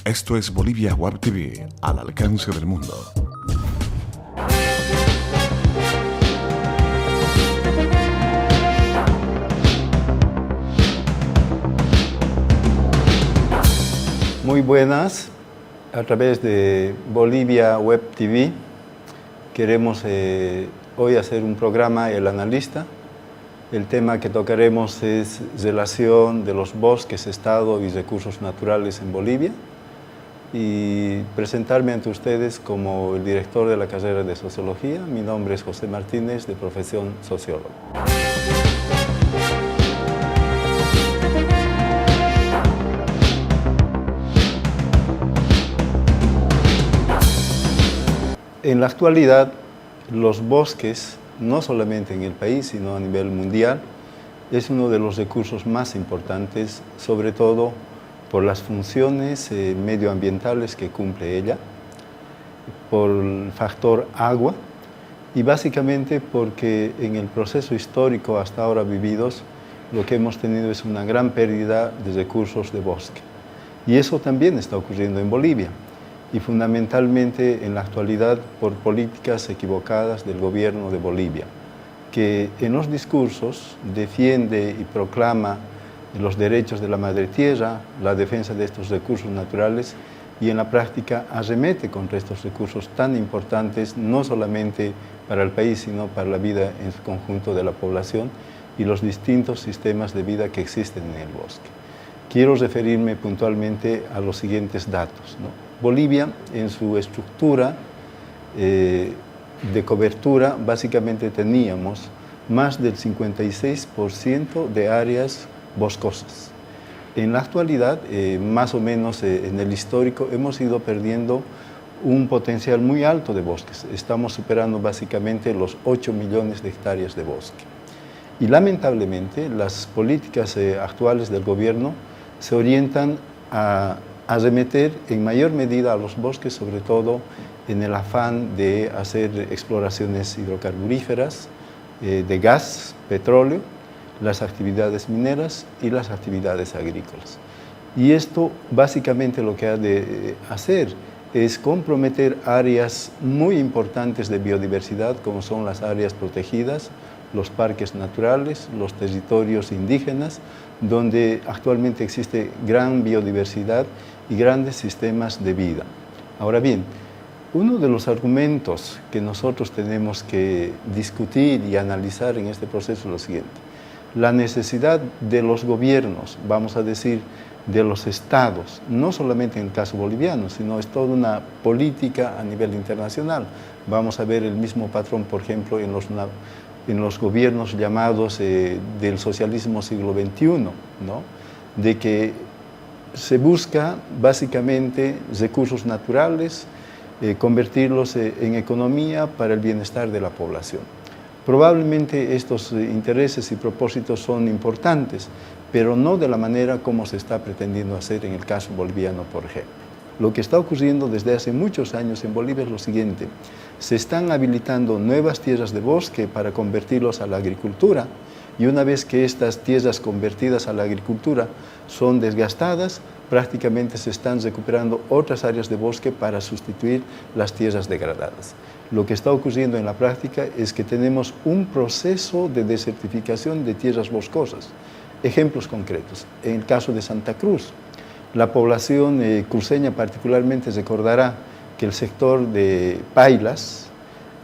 Esto es Bolivia Web TV, al alcance del mundo. Muy buenas, a través de Bolivia Web TV queremos hoy hacer un programa El Analista. El tema que tocaremos es relación de los bosques, estado y recursos naturales en Bolivia, y presentarme ante ustedes como el director de la carrera de Sociología. Mi nombre es José Martínez, de profesión sociólogo. En la actualidad, los bosques, no solamente en el país, sino a nivel mundial, es uno de los recursos más importantes, sobre todo por las funciones medioambientales que cumple ella, por el factor agua y básicamente porque en el proceso histórico hasta ahora vividos, lo que hemos tenido es una gran pérdida de recursos de bosque. Y eso también está ocurriendo en Bolivia, y fundamentalmente en la actualidad por políticas equivocadas del gobierno de Bolivia, que en los discursos defiende y proclama los derechos de la madre tierra, la defensa de estos recursos naturales, y en la práctica arremete contra estos recursos tan importantes, no solamente para el país, sino para la vida en su conjunto de la población y los distintos sistemas de vida que existen en el bosque. Quiero referirme puntualmente a los siguientes datos, ¿no? Bolivia, en su estructura de cobertura, básicamente teníamos más del 56% de áreas boscosas. En la actualidad, más o menos en el histórico, hemos ido perdiendo un potencial muy alto de bosques. Estamos superando básicamente los 8 millones de hectáreas de bosque. Y lamentablemente, las políticas actuales del gobierno se orientan a arremeter en mayor medida a los bosques, sobre todo en el afán de hacer exploraciones hidrocarburíferas, de gas, petróleo, las actividades mineras y las actividades agrícolas. Y esto básicamente lo que ha de hacer es comprometer áreas muy importantes de biodiversidad, como son las áreas protegidas, los parques naturales, los territorios indígenas, donde actualmente existe gran biodiversidad y grandes sistemas de vida. Ahora bien, uno de los argumentos que nosotros tenemos que discutir y analizar en este proceso es lo siguiente: la necesidad de los gobiernos, vamos a decir, de los estados, no solamente en el caso boliviano, sino es toda una política a nivel internacional. Vamos a ver el mismo patrón, por ejemplo, en los gobiernos llamados del socialismo siglo XXI, ¿no? De que se busca básicamente recursos naturales, convertirlos en economía para el bienestar de la población. Probablemente estos intereses y propósitos son importantes, pero no de la manera como se está pretendiendo hacer en el caso boliviano, por ejemplo. Lo que está ocurriendo desde hace muchos años en Bolivia es lo siguiente: se están habilitando nuevas tierras de bosque para convertirlos a la agricultura, y una vez que estas tierras convertidas a la agricultura son desgastadas, prácticamente se están recuperando otras áreas de bosque para sustituir las tierras degradadas. Lo que está ocurriendo en la práctica es que tenemos un proceso de desertificación de tierras boscosas. Ejemplos concretos: en el caso de Santa Cruz, la población cruceña particularmente recordará que el sector de Pailas,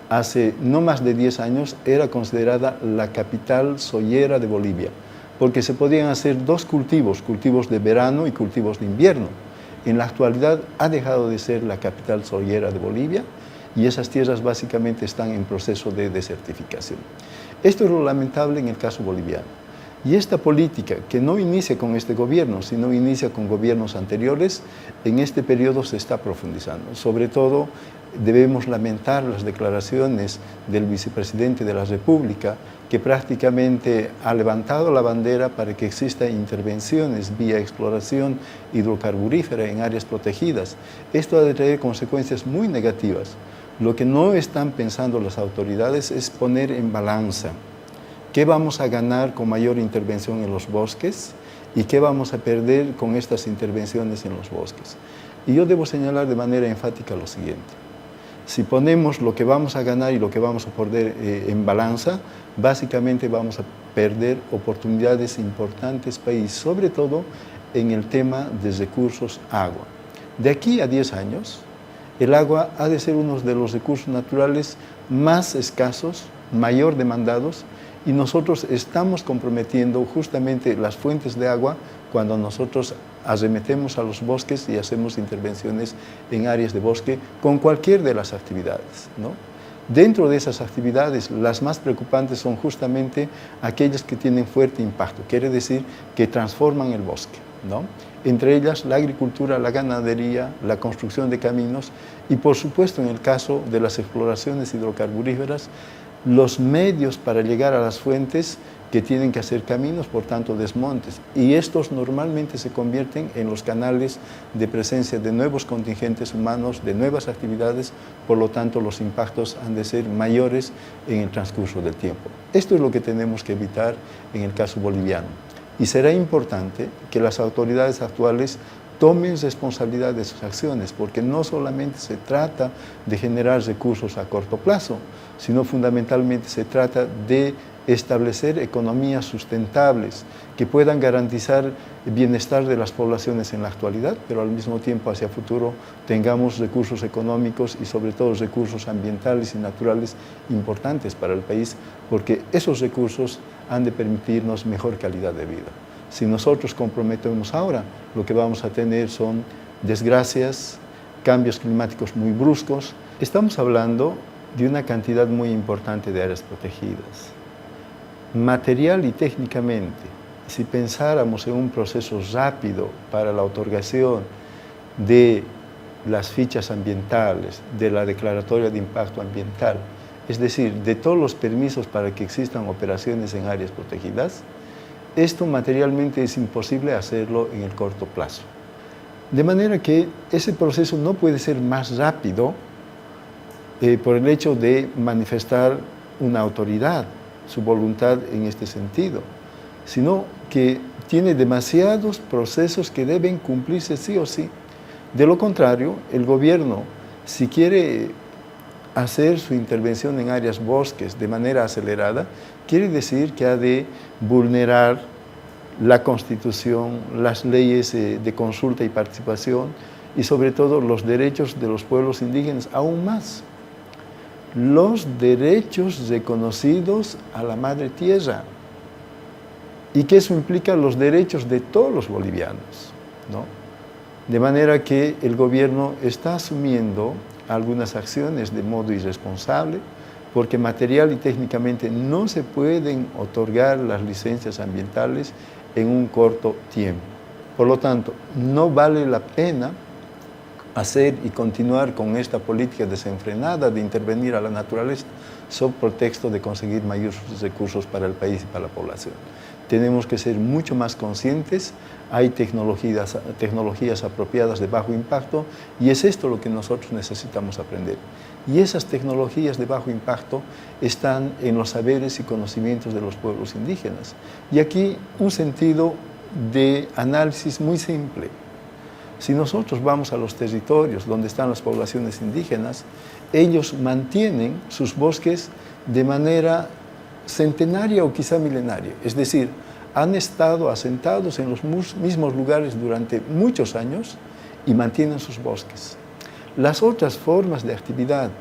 hace no más de 10 años, era considerada la capital soyera de Bolivia, porque se podían hacer dos cultivos de verano y cultivos de invierno. En la actualidad ha dejado de ser la capital soyera de Bolivia, y esas tierras básicamente están en proceso de desertificación. Esto es lo lamentable en el caso boliviano. Y esta política, que no inicia con este gobierno, sino inicia con gobiernos anteriores, en este periodo se está profundizando. Sobre todo, debemos lamentar las declaraciones del vicepresidente de la República, que prácticamente ha levantado la bandera para que existan intervenciones vía exploración hidrocarburífera en áreas protegidas. Esto ha de traer consecuencias muy negativas. Lo que no están pensando las autoridades es poner en balanza qué vamos a ganar con mayor intervención en los bosques y qué vamos a perder con estas intervenciones en los bosques. Y yo debo señalar de manera enfática lo siguiente. Si ponemos lo que vamos a ganar y lo que vamos a perder en balanza, básicamente vamos a perder oportunidades importantes país, sobre todo en el tema de recursos agua. De aquí a 10 años, el agua ha de ser uno de los recursos naturales más escasos, mayor demandados, y nosotros estamos comprometiendo justamente las fuentes de agua cuando nosotros arremetemos a los bosques y hacemos intervenciones en áreas de bosque con cualquier de las actividades, ¿no? Dentro de esas actividades, las más preocupantes son justamente aquellas que tienen fuerte impacto, quiere decir que transforman el bosque, ¿no? Entre ellas la agricultura, la ganadería, la construcción de caminos y, por supuesto, en el caso de las exploraciones hidrocarburíferas, los medios para llegar a las fuentes que tienen que hacer caminos, por tanto desmontes, y estos normalmente se convierten en los canales de presencia de nuevos contingentes humanos, de nuevas actividades, por lo tanto los impactos han de ser mayores en el transcurso del tiempo. Esto es lo que tenemos que evitar en el caso boliviano, y será importante que las autoridades actuales tomen responsabilidad de sus acciones, porque no solamente se trata de generar recursos a corto plazo, sino fundamentalmente se trata de establecer economías sustentables que puedan garantizar el bienestar de las poblaciones en la actualidad, pero al mismo tiempo hacia futuro tengamos recursos económicos y sobre todo recursos ambientales y naturales importantes para el país, porque esos recursos han de permitirnos mejor calidad de vida. Si nosotros comprometemos ahora, lo que vamos a tener son desgracias, cambios climáticos muy bruscos. Estamos hablando de una cantidad muy importante de áreas protegidas. Material y técnicamente, si pensáramos en un proceso rápido para la otorgación de las fichas ambientales, de la declaratoria de impacto ambiental, es decir, de todos los permisos para que existan operaciones en áreas protegidas, esto materialmente es imposible hacerlo en el corto plazo. De manera que ese proceso no puede ser más rápido por el hecho de manifestar una autoridad, su voluntad en este sentido, sino que tiene demasiados procesos que deben cumplirse sí o sí. De lo contrario, el gobierno, si quiere hacer su intervención en áreas bosques de manera acelerada, quiere decir que ha de vulnerar la Constitución, las leyes de consulta y participación y sobre todo los derechos de los pueblos indígenas, aún más. Los derechos reconocidos a la madre tierra y que eso implica los derechos de todos los bolivianos, ¿no? De manera que el gobierno está asumiendo algunas acciones de modo irresponsable porque material y técnicamente no se pueden otorgar las licencias ambientales en un corto tiempo. Por lo tanto, no vale la pena hacer y continuar con esta política desenfrenada de intervenir a la naturaleza sob pretexto de conseguir mayores recursos para el país y para la población. Tenemos que ser mucho más conscientes, hay tecnologías apropiadas de bajo impacto y es esto lo que nosotros necesitamos aprender. Y esas tecnologías de bajo impacto están en los saberes y conocimientos de los pueblos indígenas. Y aquí un sentido de análisis muy simple. Si nosotros vamos a los territorios donde están las poblaciones indígenas, ellos mantienen sus bosques de manera centenaria o quizá milenaria. Es decir, han estado asentados en los mismos lugares durante muchos años y mantienen sus bosques. Las otras formas de actividad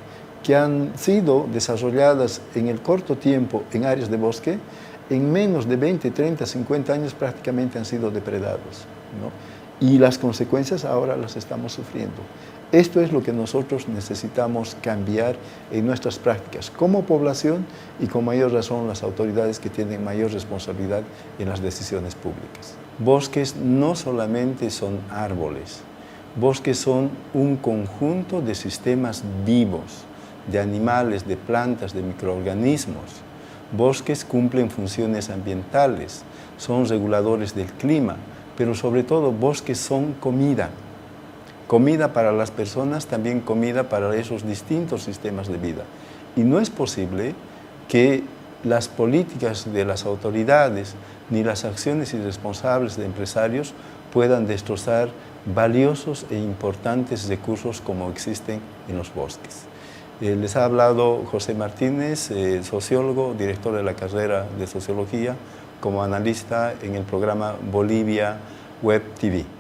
que han sido desarrolladas en el corto tiempo en áreas de bosque, en menos de 20, 30, 50 años prácticamente han sido depredados, ¿no? Y las consecuencias ahora las estamos sufriendo. Esto es lo que nosotros necesitamos cambiar en nuestras prácticas como población y con mayor razón las autoridades que tienen mayor responsabilidad en las decisiones públicas. Bosques no solamente son árboles, bosques son un conjunto de sistemas vivos, de animales, de plantas, de microorganismos. Bosques cumplen funciones ambientales, son reguladores del clima, pero sobre todo bosques son comida. Comida para las personas, también comida para esos distintos sistemas de vida. Y no es posible que las políticas de las autoridades ni las acciones irresponsables de empresarios puedan destrozar valiosos e importantes recursos como existen en los bosques. Les ha hablado José Martínez, sociólogo, director de la carrera de Sociología, como analista en el programa Bolivia Web TV.